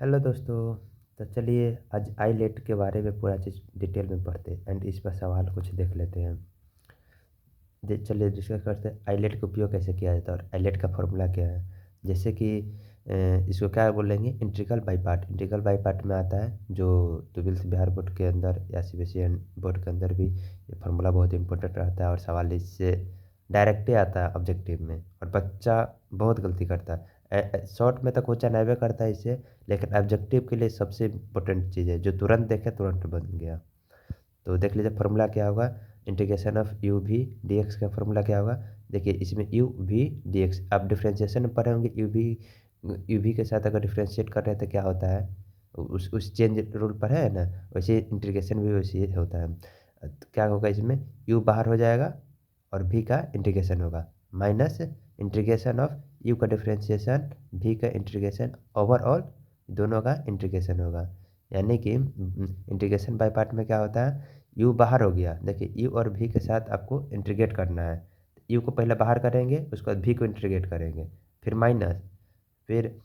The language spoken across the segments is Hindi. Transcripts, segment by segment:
हेलो दोस्तों। तो चलिए आज आईलेट के बारे में पूरा चीज़ डिटेल में पढ़ते हैं एंड इस पर सवाल कुछ देख लेते हैं। चलिए डिस्कस करते हैं आईलेट का उपयोग कैसे किया जाता है और आईलेट का फॉर्मूला क्या है। जैसे कि इसको क्या बोलेंगे, integral by part. Integral by part में आता है जो ट्वेल्थ बिहार बोर्ड के अंदर या सीबीएसई बोर्ड के अंदर भी ये फार्मूला बहुत इंपॉर्टेंट रहता है और सवाल इससे डायरेक्ट ही आता है ऑब्जेक्टिव में और बच्चा बहुत गलती करता है। शॉर्ट में तो क्वेश्चन आवे करता है इससे, लेकिन ऑब्जेक्टिव के लिए सबसे इम्पोर्टेंट चीज़ है जो तुरंत देखे तुरंत बन गया। तो देख लीजिए फार्मूला क्या होगा। Integration of u v d x का फार्मूला क्या होगा। देखिए इसमें यू वी डी एक्स आप डिफ्रेंशिएशन में पढ़े होंगे। यू वी के साथ अगर डिफ्रेंशिएट कर रहे हैं तो क्या होता है, उस चेंज रूल पढ़े है ना, वैसे इंटीग्रेशन भी वैसे ही होता है। तो क्या होगा इसमें, यू बाहर हो जाएगा और भी का इंटीग्रेशन होगा माइनस इंटीग्रेशन ऑफ यू का डिफ्रेंशिएशन भी का इंटीग्रेशन ओवरऑल दोनों का इंटीग्रेशन होगा। यानी कि इंटीग्रेशन बाय पार्ट में क्या होता है, यू बाहर हो गया। देखिए यू और भी के साथ आपको इंटीग्रेट करना है। यू को पहले बाहर करेंगे, उसके बाद भी को इंटीग्रेट करेंगे, फिर माइनस, फिर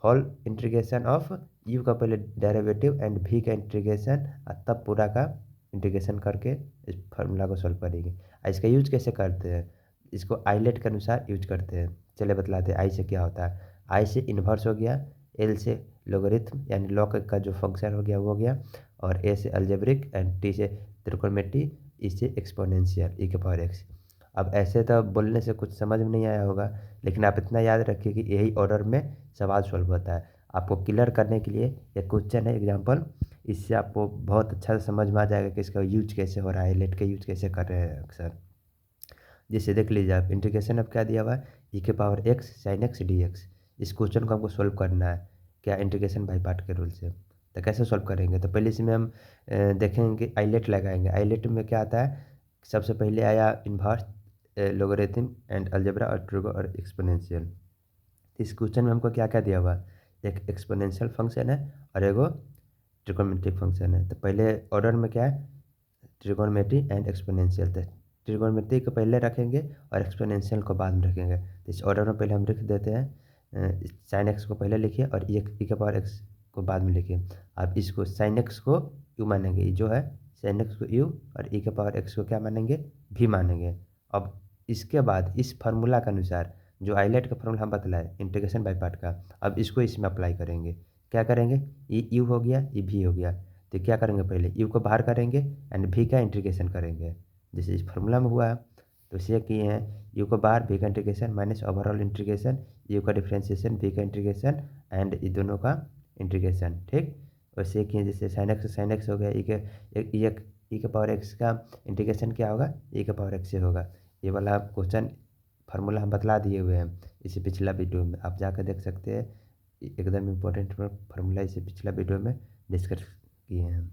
होल इंटीग्रेशन ऑफ यू का पहले डेरिवेटिव एंड भी का इंटीग्रेशन, तब पूरा का इंटीग्रेशन करके इस फार्मूला को सॉल्व करेंगे। इसका यूज कैसे करते हैं, इसको आइलेट के अनुसार यूज करते हैं। चलिए बतलाते हैं। आई से क्या होता है, आई से इन्वर्स हो गया, एल से लोगरिथम यानी लॉग का जो फंक्शन हो गया वो हो गया, और ए से अलजेब्रिक एंड टी से त्रिकोणमिति, ई से एक्सपोनेंशियल ई के पावर एक्स। अब ऐसे तो बोलने से कुछ समझ में नहीं आया होगा, लेकिन आप इतना याद रखिए कि यही ऑर्डर में सवाल सॉल्व होता है। आपको क्लियर करने के लिए एक क्वेश्चन है एग्जाम्पल, इससे आपको बहुत अच्छा से समझ में आ जाएगा कि इसका यूज कैसे हो रहा है, लेट का यूज कैसे कर रहे हैं अक्सर। जैसे देख लीजिए आप, इंटीग्रेशन अब क्या दिया हुआ है, ई के power x sine x D x. इस क्वेश्चन को हमको सोल्व करना है क्या, इंटीग्रेशन बाई पार्ट के रूल से। तो कैसे सोल्व करेंगे, तो पहले इसमें हम देखेंगे आइलेट लगाएंगे। आइलेट में क्या आता है, सबसे पहले आया इन्वर्स, लोगरिथम एंड अलजेब्रा और ट्रिगो और एक्सपोनेंशियल। इस क्वेश्चन में हमको क्या क्या दिया हुआ है, एक एक्सपोनेंशियल फंक्शन है और एगो ट्रिगोनोमेट्रिक फंक्शन है। तो पहले ऑर्डर में क्या है, ट्रिगोनोमेट्री एंड एक्सपोनेंशियल। तो ट्रिगोनोमेट्री को पहले रखेंगे और एक्सपोनेंशियल को बाद में रखेंगे। तो इस ऑर्डर में पहले हम लिख देते हैं, साइन एक्स को पहले लिखिए और ई के पावर एक्स को बाद में लिखिए। अब इसको साइन एक्स को यू मानेंगे, ये जो है साइन एक्स को यू और ई के पावर एक्स को क्या मानेंगे, भी मानेंगे। अब इसके बाद इस फार्मूला के अनुसार जो आइलेट का फॉर्मूला हम बतलाए इंटीग्रेशन बाय पार्ट का, अब इसको इसमें अप्लाई करेंगे। क्या करेंगे, ये यू हो गया, ये भी हो गया। तो क्या करेंगे, पहले यू को बाहर करेंगे एंड भी का इंटीग्रेशन करेंगे, जैसे इस फार्मूला में हुआ। तो इसे किए हैं, यू को बाहर भी का integration minus overall integration, you का डिफ्रेंशिएशन भी का इंटीग्रेशन एंड ये दोनों का इंटीग्रेशन। ठीक, वैसे किए जैसे साइन एक्स हो गया, ई के पावर एक्स का इंटीग्रेशन क्या होगा, ई के पावर एक्स से होगा। ये वाला क्वेश्चन फार्मूला हम बतला दिए हुए हैं इसे पिछला वीडियो में, आप जाकर देख सकते हैं। एकदम इम्पोर्टेंट फार्मूला इसे पिछला वीडियो में डिस्कस किए हैं।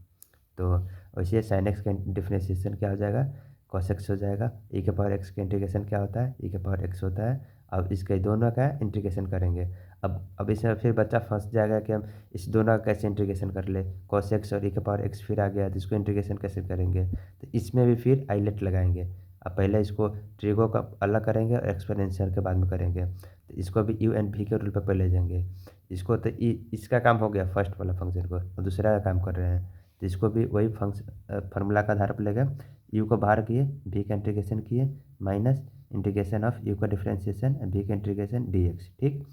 तो वैसे साइन एक्स का डिफ्रेंशिएशन क्या हो जाएगा, कॉस एक्स हो जाएगा। ई के पावर एक्स का इंटीग्रेशन क्या होता है, ई के पावर एक्स होता है। अब इसके दोनों का इंटीग्रेशन करेंगे। अब इसमें फिर बच्चा फंस जाएगा कि हम इस दोनों का कैसे इंटीग्रेशन कर ले, कॉस एक्स और ई के पावर एक्स फिर आ गया तो इसको इंटीग्रेशन कैसे करेंगे। तो इसमें भी फिर आइलेट लगाएंगे। अब पहले इसको ट्रिगो का अलग करेंगे और एक्सपोनेंशियल के बाद में करेंगे। तो इसको भी यू एंड भी के रूल पर पहले जाएंगे। इसको तो इसका काम हो गया फर्स्ट वाला फंक्शन को, और दूसरा का काम कर रहे हैं। तो इसको भी वही फंक्शन फार्मूला का आधार पर लेगा, यू को बाहर किए, भी का इंटीग्रेशन किए, माइनस इंटीग्रेशन ऑफ यू का डिफ्रेंशिएशन भी का इंटीग्रेशन डी एक्स। ठीक,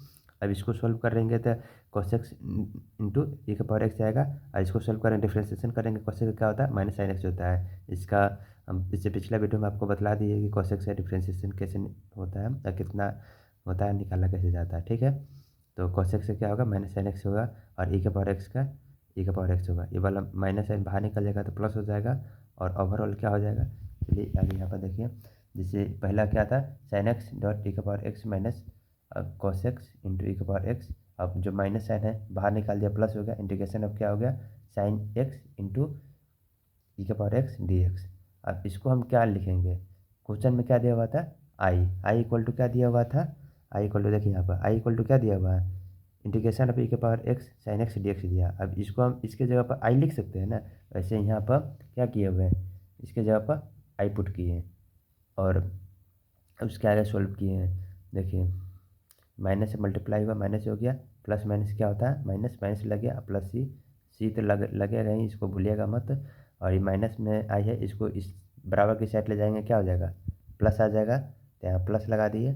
अब इसको सोल्व करेंगे तो cos एक्स इंटू ई का पावर एक्स आएगा, और इसको सोल्व करेंगे डिफ्रेंशिएशन करेंगे cos एक्स क्या होता है, माइनस साइन एक्स होता है। इसका हम इससे पिछला वीडियो में आपको बतला दिए कि cos एक्स का डिफ्रेंशिएशन कैसे होता है और कितना होता है, निकाला कैसे जाता है। ठीक है, तो cos एक्स से क्या होगा, माइनस साइन एक्स होगा, और ई का पावर एक्स का ई का पावर एक्स होगा। ये वाला माइनस साइन बाहर निकल जाएगा तो प्लस हो जाएगा, और ओवरऑल क्या हो जाएगा। चलिए आगे यहाँ पर देखिए, जैसे पहला क्या था, साइन एक्स डॉट ई का power x minus cos x into e का पावर एक्स। अब जो माइनस साइन है बाहर निकाल दिया, प्लस हो गया, इंटीग्रेशन अब क्या हो गया, साइन एक्स इंटू ई का पावर एक्स डी एक्स। अब इसको हम क्या लिखेंगे, क्वेश्चन में क्या दिया हुआ था, आई इक्वल टू क्या दिया हुआ था, आई इक्वल टू देखिए यहाँ पर आई इक्वल टू क्या दिया हुआ है, इंटीग्रेशन ऑफ ई के power x sine x D x दिया। अब इसको हम इसके जगह पर आई लिख सकते हैं ना, वैसे यहाँ पर क्या किए हुए हैं, इसके जगह पर आई पुट किए हैं और उसके आगे सोल्व किए हैं। देखिए माइनस से मल्टीप्लाई हुआ, माइनस हो गया, प्लस माइनस क्या होता है, माइनस माइनस लग गया, प्लस सी, सी तो लगेगा ही, इसको भूलिएगा मत। और ये माइनस में आई है, इसको इस बराबर की साइड ले जाएंगे, क्या हो जाएगा, प्लस आ जाएगा, तो यहाँ प्लस लगा दिए।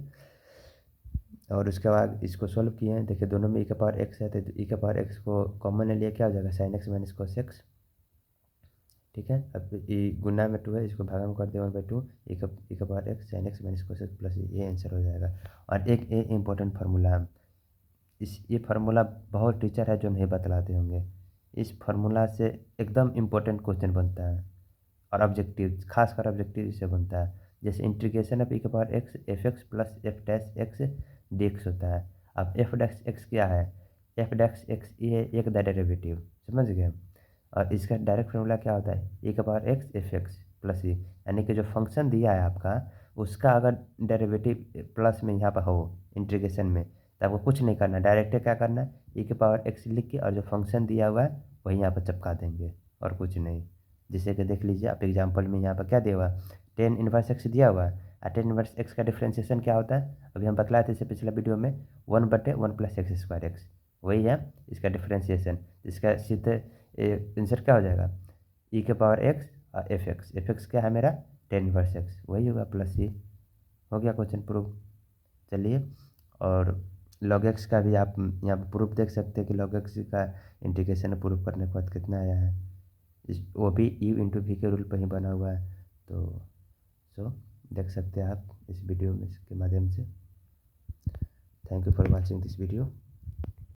और उसके बाद इसको सोल्व किए हैं, देखिए दोनों में ई का पावर एक्स है, तो ई का पावर एक्स को कॉमन ले लिया, क्या हो जाएगा, sine x minus cos x. ठीक है, अब ई गुना में 2 है, इसको भागा में कर दिया 1/2, ई का power x sine x minus cos x plus ये आंसर हो जाएगा। और एक इम्पोर्टेंट फार्मूला, ये फार्मूला बहुत टीचर है जो नहीं बतलाते होंगे, इस फार्मूला से एकदम इम्पोर्टेंट क्वेश्चन बनता है, और ऑब्जेक्टिव, खासकर ऑब्जेक्टिव इससे बनता है। जैसे इंटीग्रेशन ऑफ ई का power x f x plus F dash x D x होता है। अब एफ डैश एक्स क्या है, एफ डैश एक्स ये एक द डेरिवेटिव, समझ गए। और इसका डायरेक्ट फार्मूला क्या होता है, ई का power x f x plus e, यानी कि जो फंक्शन दिया है आपका, उसका अगर डेरिवेटिव प्लस में यहाँ पर हो इंटीग्रेशन में, तो आपको कुछ नहीं करना, डायरेक्ट क्या करना है, ई के पावर एक्स लिख के और जो फंक्शन दिया हुआ है वही यहाँ पर चिपका देंगे, और कुछ नहीं। जैसे कि देख लीजिए आप एग्जांपल में यहाँ पर क्या दिया हुआ है, टेन इनवर्स एक्स दिया हुआ है, और टेन इनवर्स एक्स का डिफ्रेंसिएशन क्या होता है, अभी हम बतलाए थे इससे पिछले वीडियो में, 1/1 प्लस एक्स स्क्वायर एक्स, वही है इसका डिफ्रेंसिएशन। इसका सीधे आंसर क्या हो जाएगा, ई के पावर एक्स और एफ एक्स क्या है मेरा, टेन इनवर्स एक्स, वही होगा प्लस सी। हो गया क्वेश्चन प्रूफ। चलिए, और लॉग एक्स का भी आप यहाँ पर प्रूफ देख सकते हैं कि लॉग एक्स का इंटीग्रेशन प्रूफ करने के बाद कितना आया है, वो भी यू इंटू वी के रूल पर ही बना हुआ है। तो सो देख सकते हैं आप इस वीडियो में, इसके माध्यम से। Thank you for watching this video.